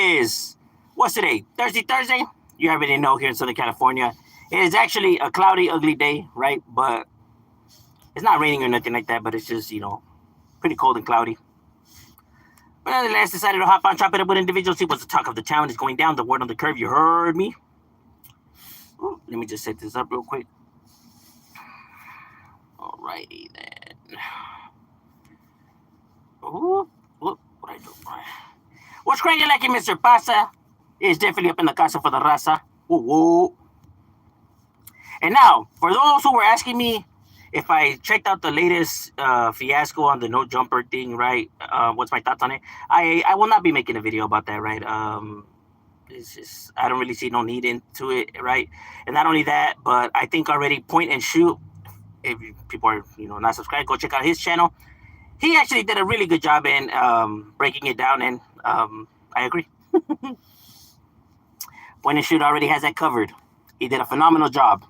is, what's today? Thursday? You already know here in Southern California. It is actually a cloudy, ugly day, right? But it's not raining or nothing like that, but it's just, pretty cold and cloudy. But nonetheless, decided to hop on, chop it up with individuals. See what's the talk of the town is going down. The word on the curve, you heard me. Ooh, let me just set this up real quick. Alrighty then. Ooh, what I do? What's cranking like it, Mr. Pasa? Is definitely up in the casa for the raza. Whoa, whoa. And now, for those who were asking me if I checked out the latest fiasco on the no jumper thing, right? What's my thoughts on it? I will not be making a video about that, right? It's just I don't really see no need into it, right? And not only that, but I think already Point and Shoot. If people are not subscribed, go check out his channel. He actually did a really good job in breaking it down, and I agree. Point and Shoot already has that covered. He did a phenomenal job.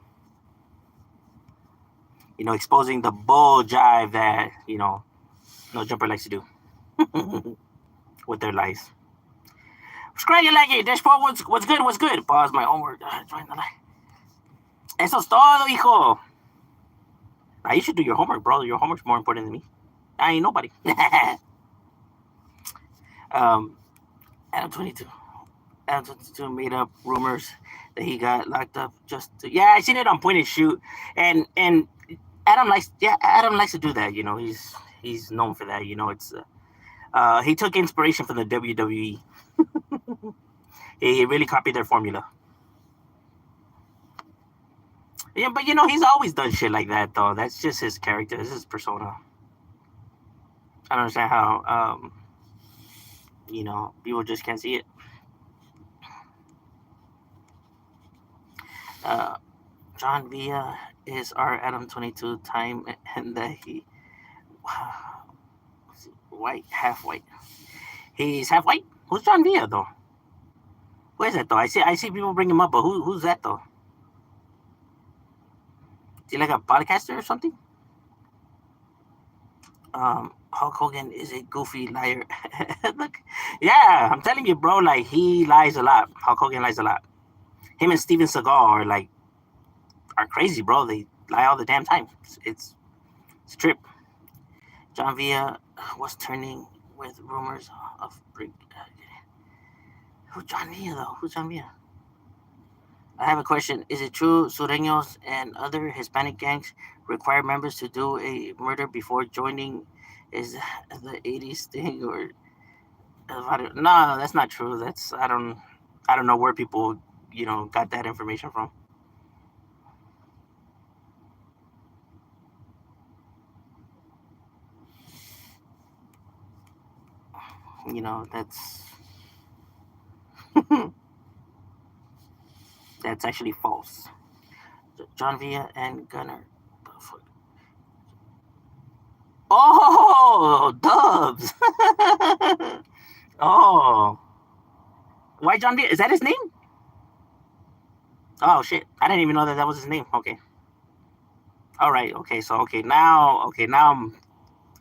Exposing the bull jive that, No Jumper likes to do with their lies. Scratch it like it. Dashboard, what's good? What's good? Pause my homework. Eso es todo, hijo. Now, you should do your homework, bro. Your homework's more important than me. I ain't nobody. Adam 22. Adam 22 made up rumors that he got locked up yeah, I seen it on Point and Shoot. And Adam likes to do that, he's known for that, it's he took inspiration from the WWE. He really copied their formula. Yeah, but he's always done shit like that though. That's just his character. This is his persona. I don't understand how people just can't see it. John Villa is our Adam 22 time, and that he white, half white. He's half white. Who's John Villa though? Who is that though? I see people bring him up, but who's that though? Is he like a podcaster or something? Hulk Hogan is a goofy liar. Look, yeah, I'm telling you, bro. Like he lies a lot. Hulk Hogan lies a lot. Him and Steven Seagal are crazy, bro. They lie all the damn time. It's a trip. John Villa was turning with rumors of break. Who's John Villa though? Who's John Villa? I have a question. Is it true Sureños and other Hispanic gangs require members to do a murder before joining? Is the 80s thing or no? That's not true. That's I don't know where people got that information from. That's that's actually false. John Villa and Gunner. Oh, Dubs. Oh, why John Villa? Is that his name? Oh shit! I didn't even know that was his name. Okay. All right. Okay. So now I'm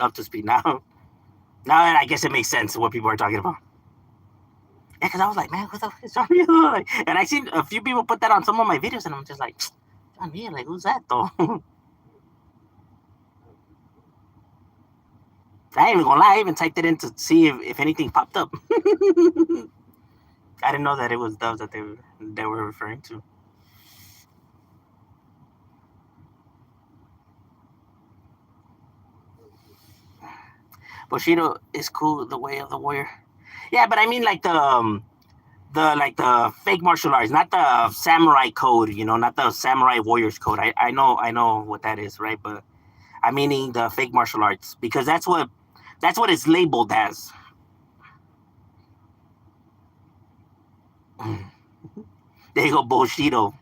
up to speed now. Now I guess it makes sense what people are talking about. Yeah, because I was like, man, what the fuck is John Villa? And I seen a few people put that on some of my videos, and I'm just like, John Villa, like, who's that though? I ain't even gonna lie, I even typed it in to see if anything popped up. I didn't know that it was those that they were referring to. Bushido is cool, the way of the warrior. Yeah, but I mean like the fake martial arts, not the samurai code, not the samurai warriors code. I know what that is, right? But I'm meaning the fake martial arts because that's what it's labeled as. There you go, Bushido.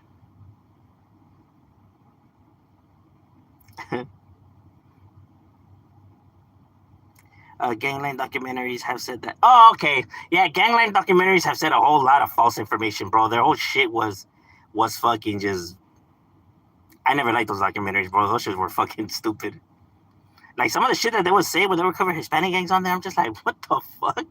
Gangland documentaries have said that. Oh, okay. Yeah, Gangland documentaries have said a whole lot of false information, bro. Their whole shit was fucking just. I never liked those documentaries, bro. Those shit were fucking stupid. Like some of the shit that they would say when they were covering Hispanic gangs on there, I'm just like, what the fuck?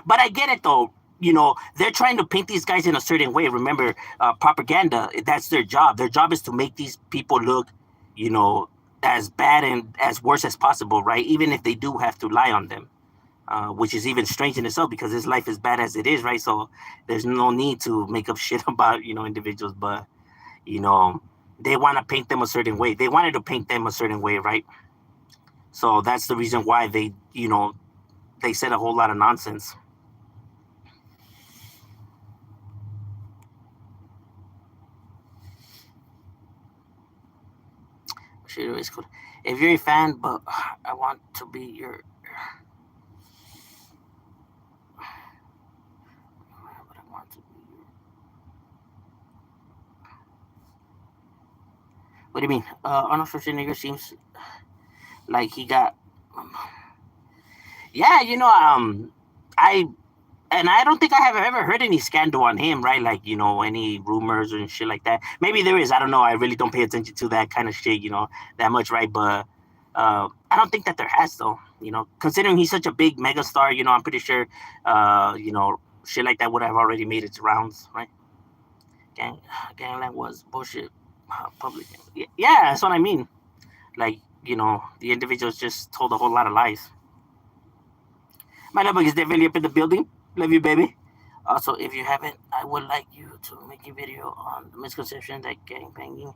But I get it though. They're trying to paint these guys in a certain way. Remember, propaganda, that's their job. Their job is to make these people look, you know, as bad and as worse as possible, right? Even if they do have to lie on them, which is even strange in itself because his life is bad as it is, right? So there's no need to make up shit about, individuals, but, you know, they want to paint them a certain way. They wanted to paint them a certain way, right? So that's the reason why they said a whole lot of nonsense. Shit is cool. If you're a fan, but I want to be your. But I want to be your. What do you mean? Arnold Schwarzenegger seems like he got. Yeah, I and I don't think I have ever heard any scandal on him, right? Like, any rumors and shit like that. Maybe there is. I don't know. I really don't pay attention to that kind of shit, that much, right? But I don't think that there has, though. Considering he's such a big megastar, I'm pretty sure, shit like that would have already made its rounds, right? Gangland was bullshit. Public. Yeah, that's what I mean. Like, the individuals just told a whole lot of lies. My notebook is definitely up in the building. Love you, baby. Also, if you haven't, I would like you to make a video on the misconception that gangbanging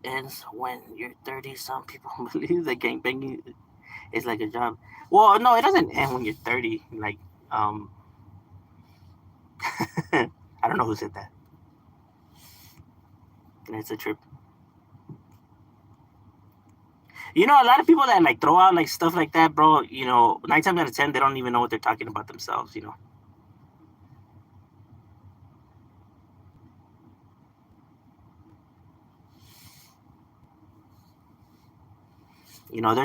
ends when you're 30. Some people believe that gangbanging is like a job. Well, no, it doesn't end when you're 30. Like, I don't know who said that. It's a trip. A lot of people that like throw out like stuff like that, bro. 9 times out of 10, they don't even know what they're talking about themselves. There's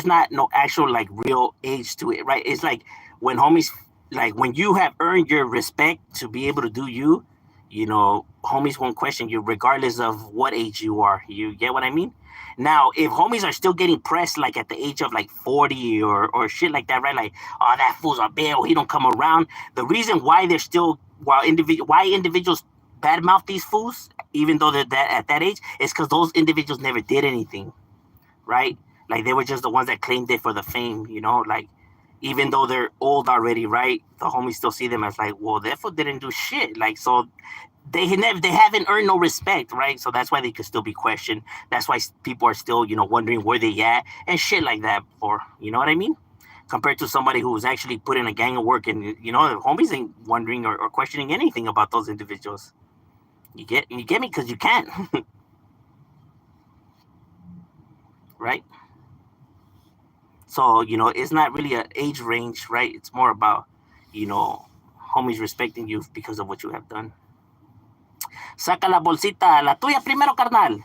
not no actual like real age to it, right? It's like when homies, like when you have earned your respect to be able to do you, homies won't question you regardless of what age you are. You get what I mean? Now, if homies are still getting pressed like at the age of like 40 or shit like that, right? Like, oh, that fool's a bill, he don't come around. The reason why they're still why individuals badmouth these fools, even though they're that at that age, is because those individuals never did anything, right? Like they were just the ones that claimed it for the fame, like even though they're old already, right? The homies still see them as like, well, that fool didn't do shit. Like, so they haven't earned no respect, right? So that's why they could still be questioned. That's why people are still, wondering where they at and shit like that. For you know what I mean? Compared to somebody who's actually put in a gang of work, and the homies ain't wondering or questioning anything about those individuals. You get me? Because you can't, right? So it's not really an age range, right? It's more about you know homies respecting you because of what you have done. Saca la bolsita, la tuya primero, carnal.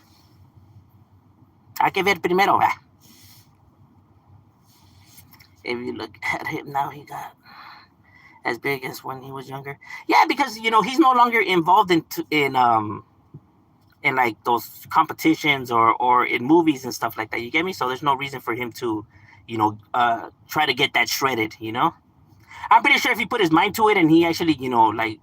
Hay que ver primero. If you look at him now, he got as big as when he was younger. Yeah, because he's no longer involved in like those competitions or in movies and stuff like that. You get me? So there's no reason for him to, try to get that shredded. I'm pretty sure if he put his mind to it and he actually, like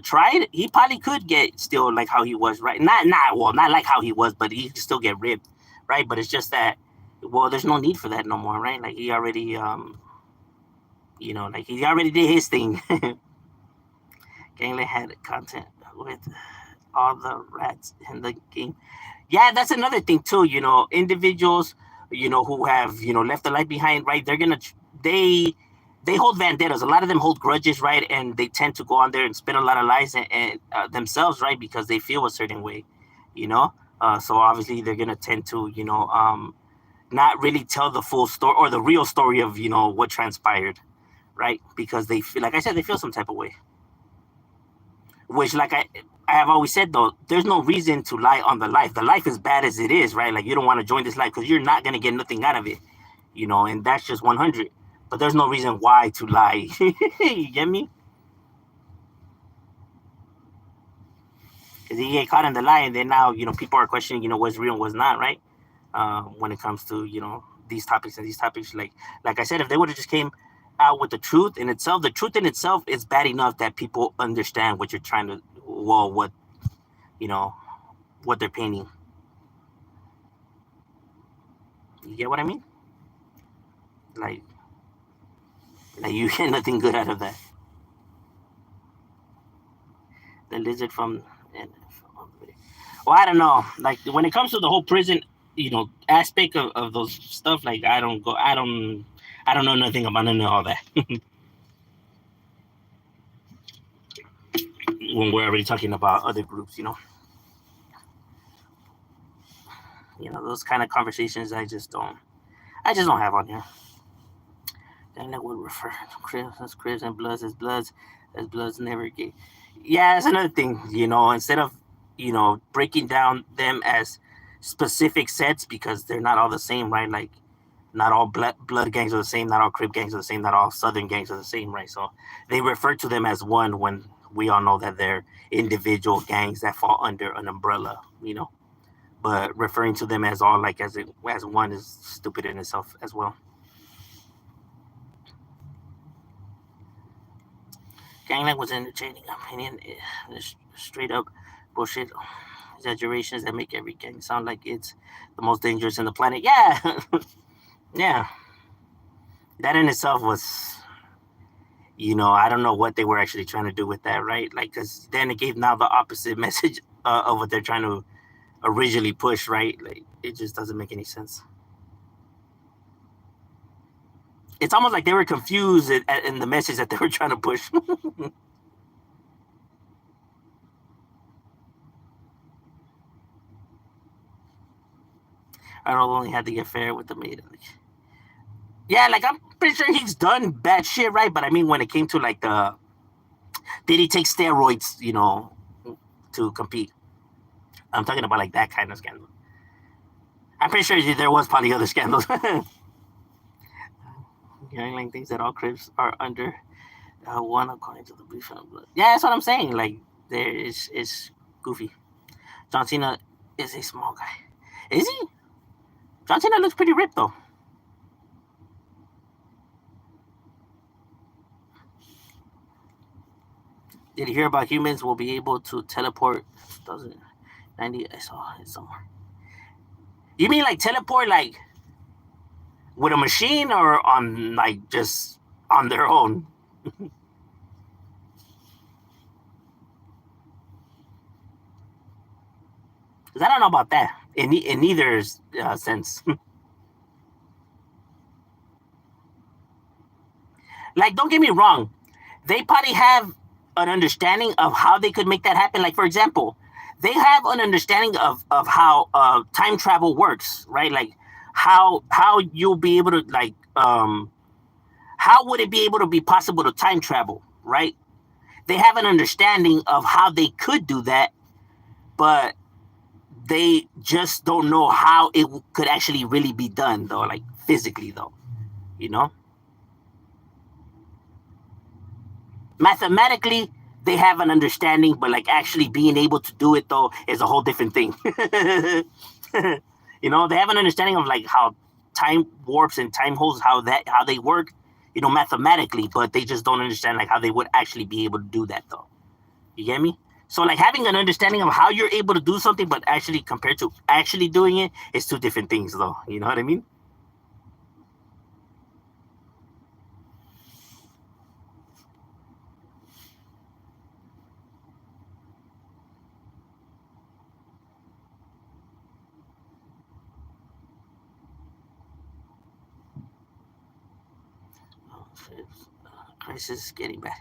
tried, he probably could get still like how he was, right? Not like how he was, but he could still get ripped, right? But it's just that, well, there's no need for that no more, right? Like he already, like he already did his thing. Gangland had content with all the rats in the game. Yeah, that's another thing too. Individuals, who have left the life behind, right? They hold vendettas. A lot of them hold grudges, right? And they tend to go on there and spin a lot of lies and themselves, right? Because they feel a certain way, you know. So obviously they're gonna tend to, not really tell the full story or the real story of what transpired, right? Because they feel, like I said, they feel some type of way. Which, like I have always said though, there's no reason to lie on the life. The life is bad as it is, right? Like you don't want to join this life because you're not gonna get nothing out of it, and that's just 100. But there's no reason why to lie. You get me? Because you get caught in the lie, and then now people are questioning what's real and what's not, right? When it comes to these topics and these topics, like I said, if they would have just came out with the truth in itself. The truth in itself is bad enough that people understand what you're trying to, well, what, you know, what they're painting. You get what I mean? Like, you get nothing good out of that. The lizard from, well, I don't know. Like when it comes to the whole prison, aspect of those stuff, like I don't know nothing about none of all that. When we're already talking about other groups, those kind of conversations, I just don't have on here. Then that would refer to cribs and bloods as bloods never get. Yeah, that's another thing. Instead of breaking down them as specific sets, because they're not all the same, right? Like not all blood gangs are the same, not all crib gangs are the same, not all southern gangs are the same, right? So they refer to them as one when we all know that they're individual gangs that fall under an umbrella, But referring to them as all like as one is stupid in itself as well. Gangland was entertaining opinion, straight up bullshit exaggerations that make every gang sound like it's the most dangerous in the planet. Yeah, yeah. That in itself was, I don't know what they were actually trying to do with that, right? Like, because then it gave now the opposite message of what they're trying to originally push, right? Like, it just doesn't make any sense. It's almost like they were confused in the message that they were trying to push. Arnold only had to get fair with the maid. Yeah, like I'm pretty sure he's done bad shit, right? But I mean, when it came to like did he take steroids, to compete? I'm talking about like that kind of scandal. I'm pretty sure there was probably other scandals. Like things that all cribs are under one according to the brief on blood. Yeah, that's what I'm saying. Like there is goofy. John Cena is a small guy. Is he? John Cena looks pretty ripped though. Did you hear about humans will be able to teleport? 2090. I saw it somewhere. You mean like teleport like with a machine or on like just on their own? Because I don't know about that in neither sense. Like, don't get me wrong, they probably have an understanding of how they could make that happen. Like, for example, they have an understanding of how time travel works, right? Like how you'll be able to like how would it be able to be possible to time travel, right? They have an understanding of how they could do that, but they just don't know how it could actually really be done, though, like physically, though, you know? Mathematically, they have an understanding, but like actually being able to do it, though, is a whole different thing. They have an understanding of like how time warps and time holes, how they work, mathematically, but they just don't understand like how they would actually be able to do that, though. You get me? So like having an understanding of how you're able to do something, but actually compared to actually doing it, is two different things, though. You know what I mean? Oh, crisis is getting bad.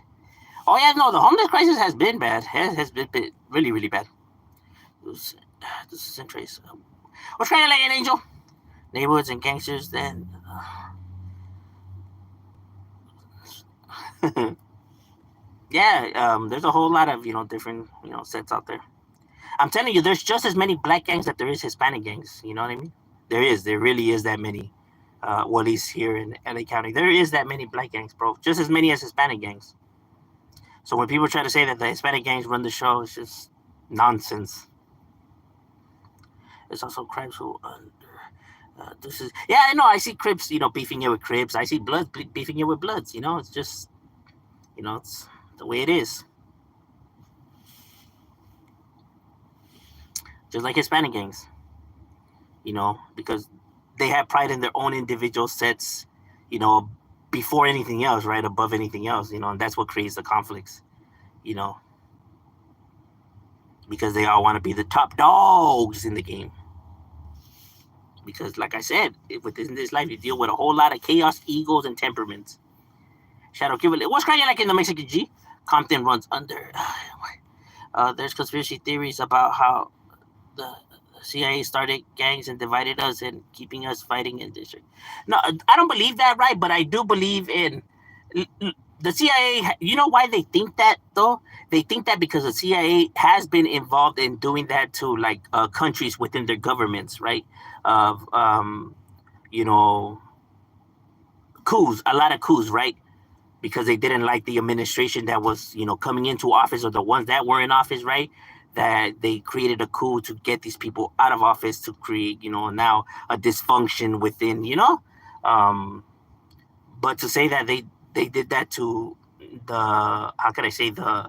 Oh yeah, no, the homeless crisis has been bad. Has been really, really bad. This is in trace. What's kind of like an angel? Neighborhoods and gangsters. Then, yeah, there's a whole lot of different sets out there. I'm telling you, there's just as many black gangs that there is Hispanic gangs. You know what I mean? There really is that many. Well, at least here in LA County, there is that many black gangs, bro. Just as many as Hispanic gangs. So when people try to say that the Hispanic gangs run the show, it's just nonsense. It's also crimes who under This is yeah. I know. I see Crips, beefing it with Crips. I see Bloods beefing it with Bloods. It's just, it's the way it is. Just like Hispanic gangs, because they have pride in their own individual sets, you know, before anything else, right? Above anything else, and that's what creates the conflicts, you know, because they all want to be the top dogs in the game. Because, like I said, within this life, you deal with a whole lot of chaos, egos, and temperaments. Shadow Kimberly, what's cracking like in the Mexican G? Compton runs under. There's conspiracy theories about how the CIA started gangs and divided us and keeping us fighting in district. No, I don't believe that, right? But I do believe in the CIA. You know why they think that though? They think that because the CIA has been involved in doing that to like countries within their governments, right? Of you know, coups, a lot of coups, right? Because they didn't like the administration that was, coming into office or the ones that were in office, right? That they created a coup to get these people out of office to create, now a dysfunction within, but to say that they did that to the, how can I say, the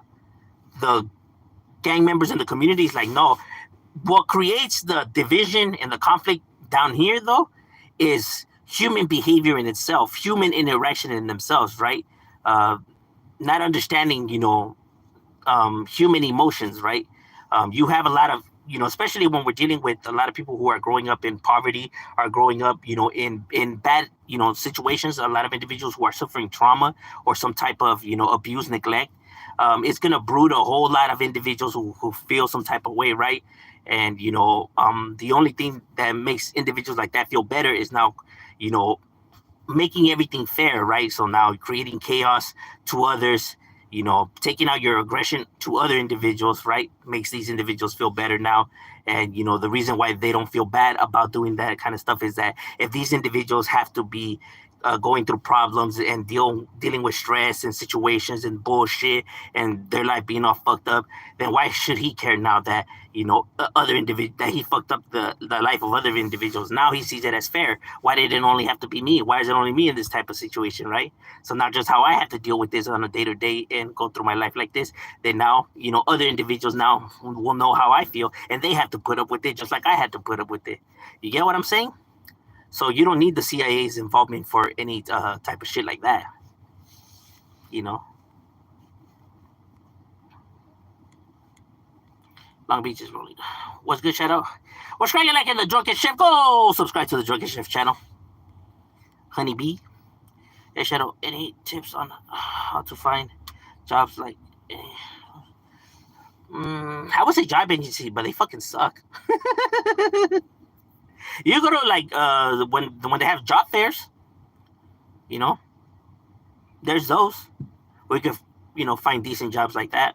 gang members in the communities, like, no. What creates the division and the conflict down here, though, is human behavior in itself, human interaction in themselves, right? Not understanding, human emotions, right? You have a lot of, especially when we're dealing with a lot of people who are growing up in poverty, are growing up, in bad, situations. A lot of individuals who are suffering trauma or some type of, abuse, neglect. It's gonna brood a whole lot of individuals who feel some type of way, right? And the only thing that makes individuals like that feel better is now, making everything fair, right? So now creating chaos to others, taking out your aggression to other individuals, right? Makes these individuals feel better now. And, the reason why they don't feel bad about doing that kind of stuff is that if these individuals have to be going through problems and dealing with stress and situations and bullshit and their life being all fucked up, then why should he care now that other individual that he fucked up the life of other individuals? Now he sees it as fair. Why did it only have to be me? Why is it only me in this type of situation, right? So not just how I have to deal with this on a day to day and go through my life like this, then now other individuals now will know how I feel and they have to put up with it just like I had to put up with it. You get what I'm saying? So you don't need the CIA's involvement for any type of shit like that. Long Beach is rolling. What's good, Shadow? What's cracking like in the Drunken Chef? Go subscribe to the Drunken Chef channel. Honeybee. Hey, Shadow, any tips on how to find jobs like... I would say job agency, but they fucking suck. You go to like when they have job fairs, there's those where you can find decent jobs like that.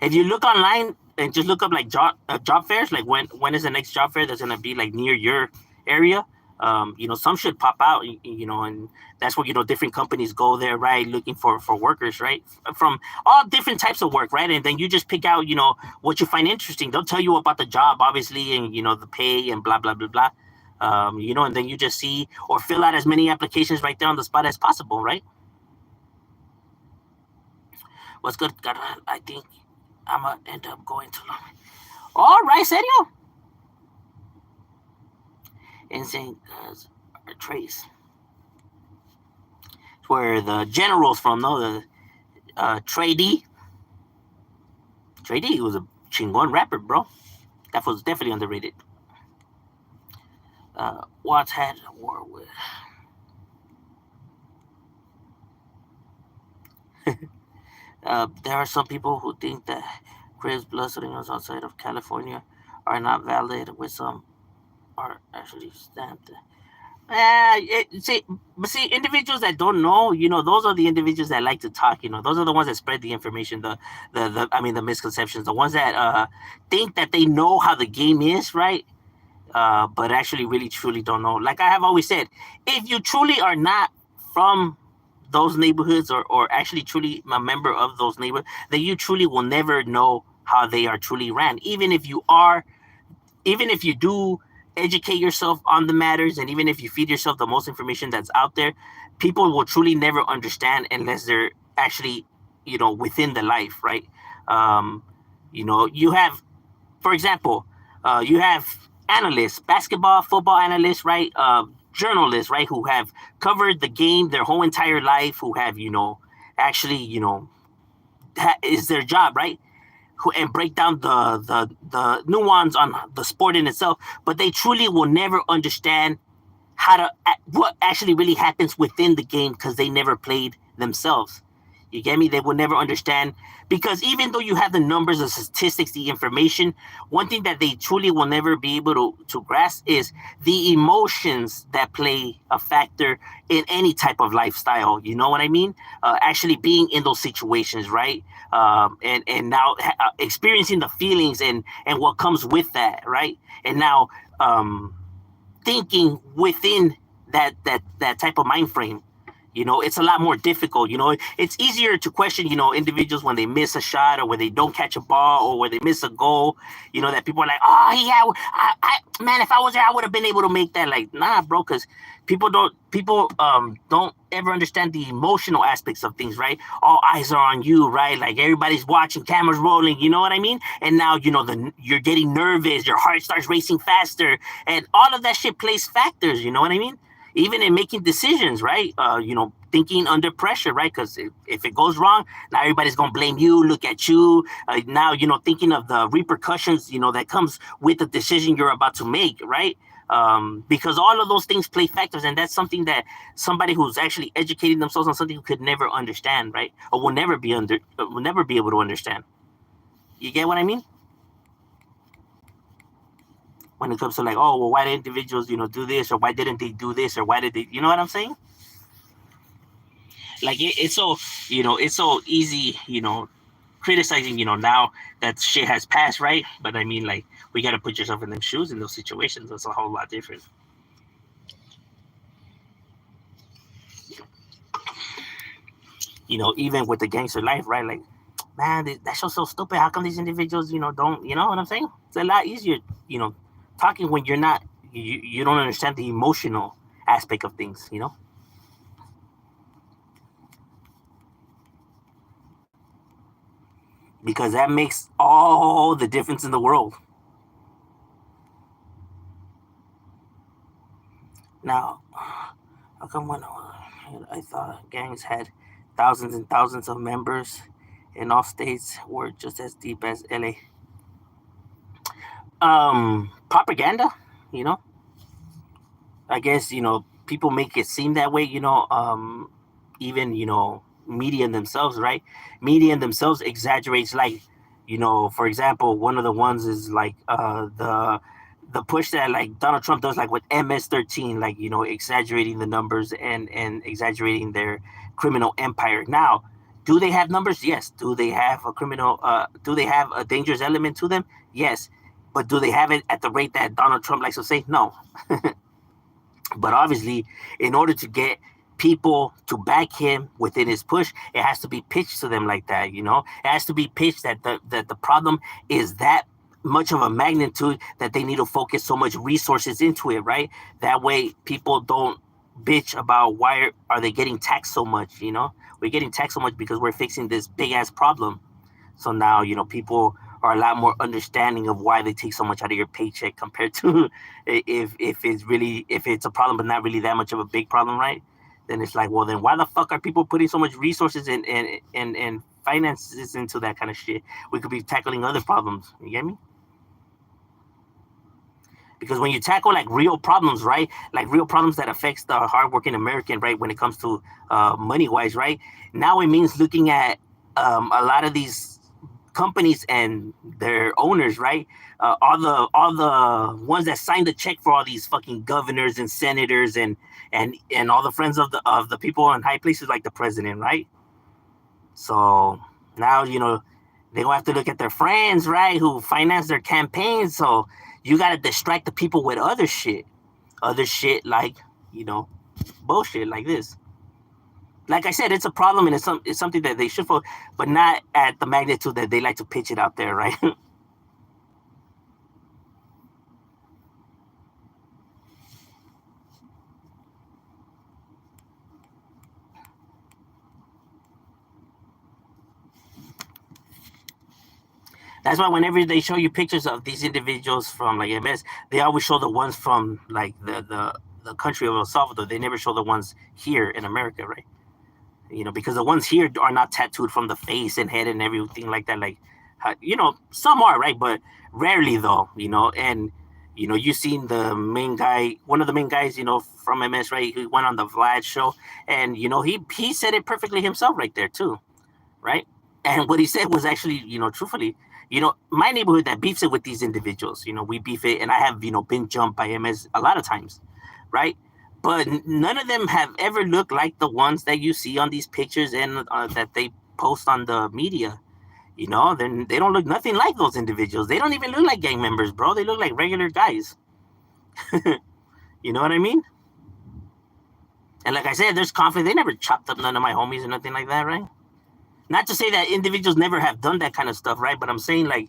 If you look online and just look up like job fairs, like when is the next job fair that's gonna be like near your area, some should pop out, and that's where different companies go there, right, looking for workers, right, from all different types of work, right, and then you just pick out what you find interesting. They'll tell you about the job, obviously, and the pay and blah blah blah blah, and then you just see or fill out as many applications right there on the spot as possible, right? What's good, I think I'm gonna end up going to long. All right, serio. Insane Trace. It's where the general's from, no? The Trey D. Trey D was a chingon rapper, bro. That was definitely underrated. Watts had a war with... there are some people who think that Chris blood signals outside of California are not valid, with some are actually stamped. See, individuals that don't know, those are the individuals that like to talk. Those are the ones that spread the information, the misconceptions, the ones that think that they know how the game is, right? But actually, really, truly don't know. Like I have always said, if you truly are not from those neighborhoods or actually truly a member of those neighborhoods, then you truly will never know how they are truly ran. Even if you do educate yourself on the matters, and even if you feed yourself the most information that's out there, people will truly never understand unless they're actually, within the life, right? Um, you have, for example, you have analysts, basketball, football analysts, right? Journalists, right, who have covered the game their whole entire life, who have, actually, that is their job, right? And break down the nuance on the sport in itself, but they truly will never understand how to what actually really happens within the game because they never played themselves. You get me? They will never understand because even though you have the numbers, the statistics, the information, one thing that they truly will never be able to grasp is the emotions that play a factor in any type of lifestyle. You know what I mean? Actually being in those situations, right? And now experiencing the feelings and what comes with that, right? And now thinking within that type of mind frame. It's a lot more difficult. It's easier to question, individuals when they miss a shot or when they don't catch a ball or when they miss a goal. That people are like, oh yeah, man, if I was there, I would have been able to make that. Like, nah, bro, because people don't ever understand the emotional aspects of things, right? All eyes are on you, right? Like everybody's watching, cameras rolling. You know what I mean? And now you're getting nervous, your heart starts racing faster, and all of that shit plays factors. You know what I mean? Even in making decisions, right? Thinking under pressure, right? Because if it goes wrong, now everybody's gonna blame you, look at you. Now, thinking of the repercussions, that comes with the decision you're about to make, right? Because all of those things play factors, and that's something that somebody who's actually educating themselves on something could never understand, right? Or will never be able to understand. You get what I mean? When it comes to like, oh, well, why did individuals, do this, or why didn't they do this, or why did they, you know what I'm saying? Like it's so easy, criticizing, now that shit has passed, right? But I mean, like, we got to put yourself in them shoes in those situations. That's a whole lot different. Even with the gangster life, right? Like, man, that show's so stupid. How come these individuals, don't, you know what I'm saying? It's a lot easier, talking when you're not, you don't understand the emotional aspect of things. Because that makes all the difference in the world. Now, how come when I thought gangs had thousands and thousands of members in all states were just as deep as LA? Propaganda, you know. I guess people make it seem that way. Even media themselves, right? Media themselves exaggerates. Like, for example, one of the ones is like the push that like Donald Trump does, like with MS-13, like exaggerating the numbers and exaggerating their criminal empire. Now, do they have numbers? Yes. Do they have a criminal? Do they have a dangerous element to them? Yes. But do they have it at the rate that Donald Trump likes to say? No. But obviously, in order to get people to back him within his push, it has to be pitched to them like that. It has to be pitched that the problem is that much of a magnitude that they need to focus so much resources into it, right? That way, people don't bitch about why are they getting taxed so much. We're getting taxed so much because we're fixing this big ass problem. So now, people are a lot more understanding of why they take so much out of your paycheck compared to if it's a problem but not really that much of a big problem, right? Then it's like, well, then why the fuck are people putting so much resources and finances into that kind of shit? We could be tackling other problems. You get me? Because when you tackle like real problems, right, like real problems that affects the hardworking American, right, when it comes to money wise, right, now it means looking at a lot of these companies and their owners, right? All the ones that signed the check for all these fucking governors and senators and all the friends of the people in high places like the president, right? So now they gonna have to look at their friends, right, who finance their campaigns. So you gotta distract the people with other shit like you know bullshit like this. Like I said, it's a problem and it's something that they should focus, but not at the magnitude that they like to pitch it out there, right? That's why whenever they show you pictures of these individuals from like MS, they always show the ones from like the country of El Salvador. They never show the ones here in America, right? Because the ones here are not tattooed from the face and head and everything like that. Like, some are, right, but rarely though. And you seen the main guy, one of the main guys, from MS, right? Who went on the Vlad show, and he said it perfectly himself right there too, right? And what he said was actually, truthfully, my neighborhood that beefs it with these individuals, we beef it, and I have, been jumped by MS a lot of times, right? But none of them have ever looked like the ones that you see on these pictures and that they post on the media. Then they don't look nothing like those individuals. They don't even look like gang members, bro. They look like regular guys. You know what I mean? And like I said, there's conflict. They never chopped up none of my homies or nothing like that, right? Not to say that individuals never have done that kind of stuff, right? But I'm saying, like,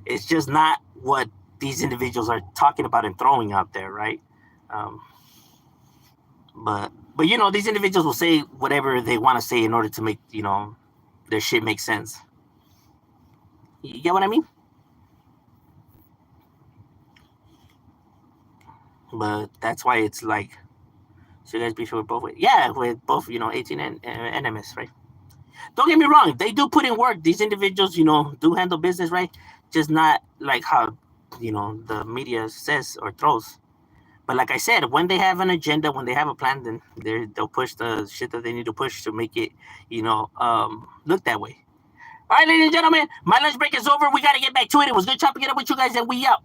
it's just not what these individuals are talking about and throwing out there, right? Um, but these individuals will say whatever they want to say in order to make their shit make sense. You get what I mean? But that's why it's like, so you guys be sure with both ways. Yeah, with both 18 and MS, right? Don't get me wrong, they do put in work. These individuals, do handle business, right? Just not like how the media says or throws. But like I said, when they have an agenda, when they have a plan, then they'll push the shit that they need to push to make it, look that way. All right, ladies and gentlemen, my lunch break is over. We got to get back to it. It was good chopping it up with you guys, and we out.